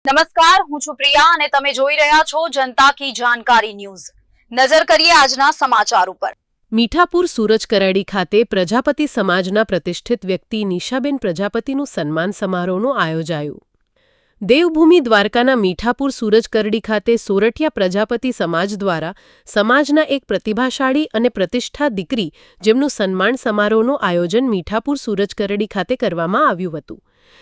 નમસ્કાર, હું છું પ્રિયા અને તમે જોઈ રહ્યા છો જનતા કી જાણકારી ન્યૂઝ। નજર કરીએ આજના સમાચાર ઉપર। મીઠાપુર સુરજ કરાડી ખાતે પ્રજાપતિ સમાજના પ્રતિષ્ઠિત વ્યક્તિ નિશાબેન પ્રજાપતિનું સન્માન સમારોહનું આયોજાયું। દેવભૂમિ દ્વારકાના મીઠાપુર સુરજ કરડી ખાતે સોરઠિયા પ્રજાપતિ સમાજ દ્વારા સમાજના એક પ્રતિભાશાળી અને પ્રતિષ્ઠા દીકરી જેમનું સન્માન સમારોહનું આયોજન મીઠાપુર સુરજ કરડી ખાતે કરવામાં આવ્યું હતું,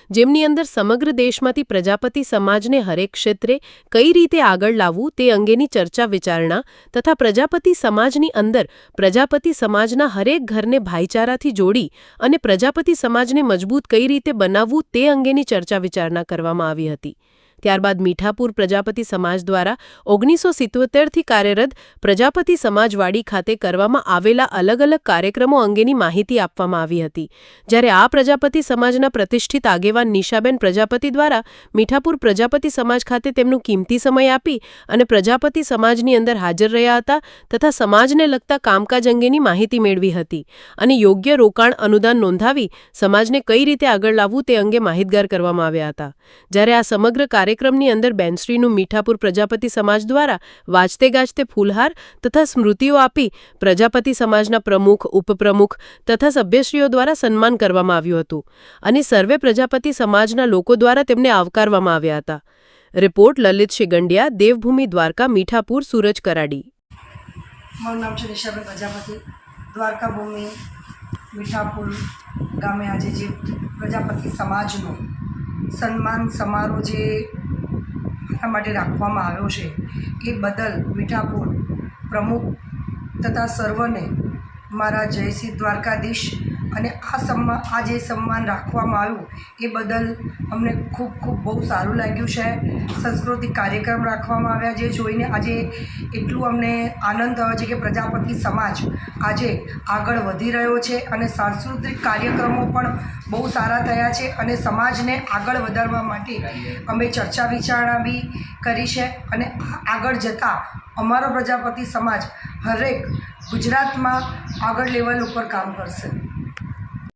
જેમની અંદર સમગ્ર દેશમાંથી પ્રજાપતિ સમાજને હરેક ક્ષેત્રે કઈ રીતે આગળ લાવવું તે અંગેની ચર્ચા વિચારણા તથા પ્રજાપતિ સમાજની અંદર પ્રજાપતિ સમાજના હરેક ઘરને ભાઈચારાથી જોડી અને પ્રજાપતિ સમાજને મજબૂત કઈ રીતે બનાવવું તે અંગેની ચર્ચા વિચારણા કરવામાં આવી હતી। ત્યારબાદ મીઠાપુર પ્રજાપતિ સમાજ દ્વારા 1977થી કાર્યરત પ્રજાપતિ સમાજવાડી ખાતે કરવામાં આવેલા અલગ અલગ કાર્યક્રમો અંગેની માહિતી આપવામાં આવી હતી, જ્યારે આ પ્રજાપતિ સમાજના પ્રતિષ્ઠિત આગેવાન નિશાબેન પ્રજાપતિ દ્વારા મીઠાપુર પ્રજાપતિ સમાજ ખાતે તેમનું કિંમતી સમય આપી અને પ્રજાપતિ સમાજની અંદર હાજર રહ્યા હતા તથા સમાજને લગતા કામકાજ અંગેની માહિતી મેળવી હતી અને યોગ્ય રોકાણ અનુદાન નોંધાવી સમાજને કઈ રીતે આગળ લાવવું તે અંગે માહિતગાર કરવામાં આવ્યા હતા। જ્યારે આ સમગ્ર કાર્યક્રમની અંદર બેનશ્રીનું મીઠાપુર પ્રજાપતિ સમાજ દ્વારા વાજતે ગાજતે ફૂલહાર તથા સ્મૃતિઓ આપી પ્રજાપતિ સમાજના પ્રમુખ, ઉપપ્રમુખ તથા સભ્યશ્રીઓ દ્વારા સન્માન કરવામાં આવ્યું હતું અને સર્વે પ્રજાપતિ સમાજના લોકો દ્વારા તેમને આવકારવામાં આવ્યા હતા। રિપોર્ટ લલિત શિગંડિયા, દેવભૂમિ દ્વારકા, મીઠાપુર સુરજ કરાડી। મારું નામ છે નિશાબેન પ્રજાપતિ। દ્વારકા ભૂમિ મીઠાપુર ગામે આજે જે પ્રજાપતિ સમાજનો સન્માન સમારોહ જે મારા માટે રાખવામાં આવ્યો છે એ બદલ મીઠાપુર પ્રમુખ તથા સર્વને મારા જય શ્રી દ્વારકાધીશ અને આ જે સન્માન રાખવામાં આવ્યું એ બદલ અમને ખૂબ ખૂબ બહુ સારું લાગ્યું છે। સાંસ્કૃતિક કાર્યક્રમ રાખવામાં આવ્યા જે જોઈને આજે એટલું અમને આનંદ આવે છે કે પ્રજાપતિ સમાજ આજે આગળ વધી રહ્યો છે અને સાંસ્કૃતિક કાર્યક્રમો પણ બહુ સારા થયા છે અને સમાજને આગળ વધારવા માટે અમે ચર્ચા વિચારણા બી કરી છે અને આગળ જતાં અમારો પ્રજાપતિ સમાજ હરેક ગુજરાતમાં આગળ લેવલ ઉપર કામ કરશે।